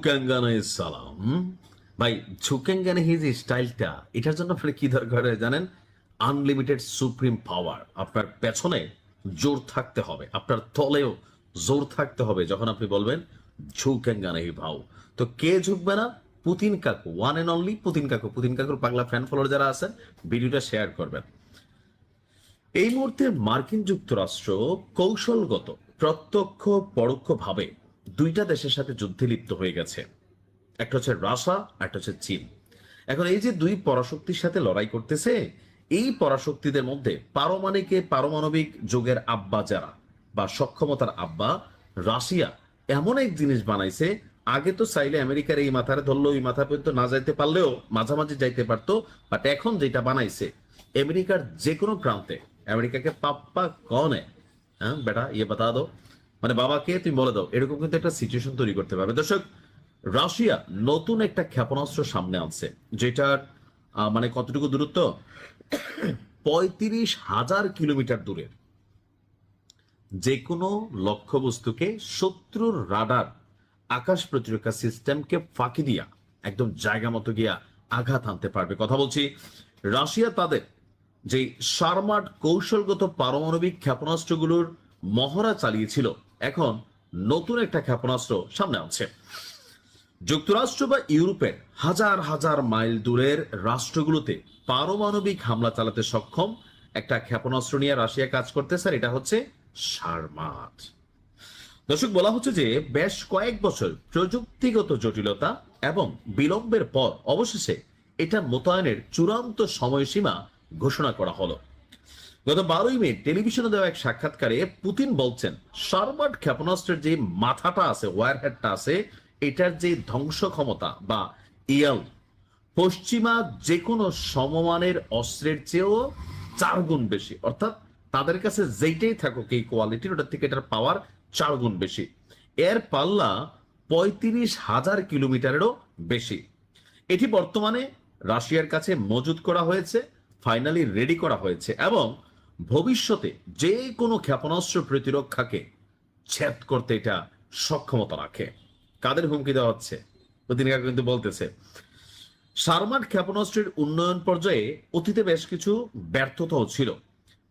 ঝুকাঙ্গানে সালাম। ভাই, ঝুকাঙ্গানে এই যে স্টাইলটা, এটার জন্য আপনার কি দরকার হয় জানেন? আনলিমিটেড সুপ্রিম পাওয়ার। আপনার পেছনে জোর থাকতে হবে, আপনার তলেও জোর থাকতে হবে যখন আপনি বলবেন ঝুকাঙ্গানে ভাও। তো কে ঝুঁকবে না? পুতিন কাকু, ওয়ান এন্ড অনলি পুতিন কাকু। পুতিন কাকুর বাংলা ফ্যান ফলোয়ার যারা আছেন, ভিডিওটা শেয়ার করবেন। এই মুহূর্তে মার্কিন যুক্তরাষ্ট্র কৌশলগত, প্রত্যক্ষ পরোক্ষভাবে দুইটা দেশের সাথে যুদ্ধে লিপ্ত হয়ে গেছে। একটা হচ্ছে রাশিয়া, একটা হচ্ছে চীন। এখন এই যে দুই পরাশক্তির সাথে লড়াই করতেছে, এই পরাশক্তিদের মধ্যে পারমাণবিক যুগের আব্বা যারা, বা সক্ষমতার আব্বা রাশিয়া, এমন এক জিনিস বানাইছে। আগে তো চাইলে আমেরিকার এই মাথারে ধরলো ওই মাথা পর্যন্ত না যাইতে পারলেও মাঝামাঝি যাইতে পারতো। বাট এখন যেটা বানাইছে, আমেরিকার যে কোনো প্রান্তে আমেরিকাকে পাপ্পা কনে, হ্যাঁ বেটা ইয়ে বাতা দো, মানে বাবাকে তুমি বলে দাও, এরকম কিন্তু একটা সিচুয়েশন তৈরি করতে পারবে। দর্শক, রাশিয়া নতুন একটা ক্ষেপণাস্ত্র সামনে আনছে, যেটার মানে কতটুকু দূরত্ব? 35,000 কিলোমিটার দূরে যে কোনো লক্ষ্যবস্তুকে শত্রুর রাডার, আকাশ প্রতিরক্ষা সিস্টেমকে ফাঁকি দিয়া একদম জায়গা মতো গিয়া আঘাত আনতে পারবে। কথা বলছি, রাশিয়া তাদের যে শারমাট কৌশলগত পারমাণবিক ক্ষেপণাস্ত্রগুলোর মহড়া চালিয়েছিল, এখন নতুন একটা ক্ষেপণাস্ত্র সামনে আনছে। যুক্তরাষ্ট্র বা ইউরোপের হাজার হাজার মাইল দূরের রাষ্ট্রগুলোতে পারমাণবিক হামলা চালাতে সক্ষম একটা ক্ষেপণাস্ত্র নিয়ে রাশিয়া কাজ করতেছে, আর এটা হচ্ছে সারমাট। দর্শক, বলা হচ্ছে যে বেশ কয়েক বছর প্রযুক্তিগত জটিলতা এবং বিলম্বের পর অবশেষে এটা মোতায়েনের চূড়ান্ত সময়সীমা ঘোষণা করা হলো। গত 12ই মে টেলিভিশনে দেওয়া এক সাক্ষাৎকারে পুতিন বলছেন, সারমাট ক্ষেপণাস্ত্রের যে মাথাটা আছে, ওয়ারহেডটা আছে, এটার যে ধ্বংস ক্ষমতা বা ইএল, পশ্চিমা যে কোনো সমমানের অস্ত্রের চেয়েও 4 গুণ বেশি। অর্থাৎ তাদের কাছে যেইটাই থাকুক এই কোয়ালিটির, ওটার থেকে এটার পাওয়ার 4 গুণ বেশি। এর পাল্লা 35,000 কিলোমিটারেরও বেশি। এটি বর্তমানে রাশিয়ার কাছে মজুত করা হয়েছে, ফাইনালি রেডি করা হয়েছে, এবং ভবিষ্যতে যে কোনো ক্ষেপণাস্ত্র প্রতিরক্ষাকে ছেদ করতে এটা সক্ষমতা রাখে। কাদের হুমকি দেওয়া হচ্ছে? পুতিন কাকু কিন্তু বলতেছে, সারমাট ক্ষেপণাস্ত্রের উন্নয়ন পর্যায়ে অতীতে বেশ কিছু ব্যর্থতাও ছিল।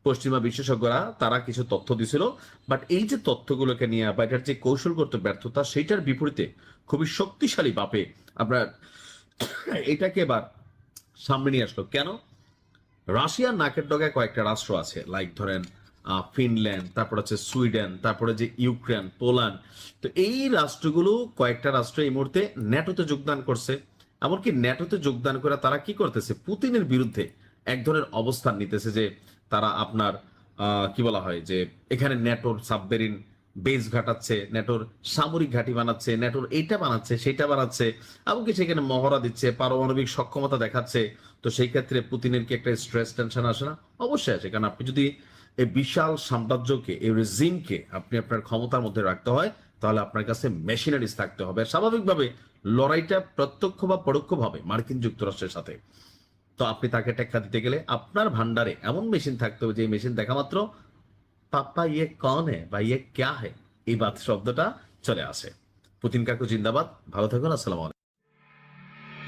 পশ্চিমা বিশেষজ্ঞরা তারা কিছু তথ্য দিছিল, বাট এই যে তথ্যগুলোকে নিয়ে বা এটার যে কৌশলগত ব্যর্থতা, সেইটার বিপরীতে খুবই শক্তিশালী বাপে আমরা এটাকে এবার সামনে নিয়ে আসলো। কেন? রাশিয়ার নাকের ডগায় কয়েকটা রাষ্ট্র আছে, লাইক ধরেন ফিনল্যান্ড, তারপর হচ্ছে সুইডেন, তারপরে যে ইউক্রেন, পোল্যান্ড। তো এই রাষ্ট্রগুলো, কয়েকটা রাষ্ট্র এই মুহূর্তে ন্যাটোতে যোগদান করছে। এমনকি ন্যাটোতে যোগদান করে তারা কি করতেছে? পুতিনের বিরুদ্ধে এক ধরনের অবস্থান নিতেছে, যে তারা আপনার কি বলা হয়, যে এখানে ন্যাটোর সাবমেরিন বেস ঘাটাচ্ছে, ন্যাটোর সামরিক ঘাঁটি বানাচ্ছে, ন্যাটোর এইটা বানাচ্ছে, সেটা বানাচ্ছে, এমনকি সেখানে মহড়া দিচ্ছে, পারমাণবিক সক্ষমতা দেখাচ্ছে। তো সেই ক্ষেত্রে পুতিনের কি একটা স্ট্রেস টেনশন আসে না? অবশ্যই আসে। কারণ আপনি যদি এই বিশাল সাম্রাজ্যকে, এই রেজিমকে আপনি আপনার ক্ষমতার মধ্যে রাখতে হয়, তাহলে আপনার কাছে মেশিনারিজ থাকতে হবে। স্বাভাবিকভাবে লড়াইটা প্রত্যক্ষ বা পরোক্ষভাবে মার্কিন যুক্তরাষ্ট্রের সাথে। তো আপনি তাকে টেক্কা দিতে গেলে আপনার ভান্ডারে এমন মেশিন থাকতে হবে, যে মেশিন দেখা মাত্র পাপ্পা ইয়ে কন হে বা ইয়ে ক্যা হে, এই বাত শব্দটা চলে আসে। পুতিন কাকু জিন্দাবাদ। ভালো থাকুন। আসসালাম আলাইকুম।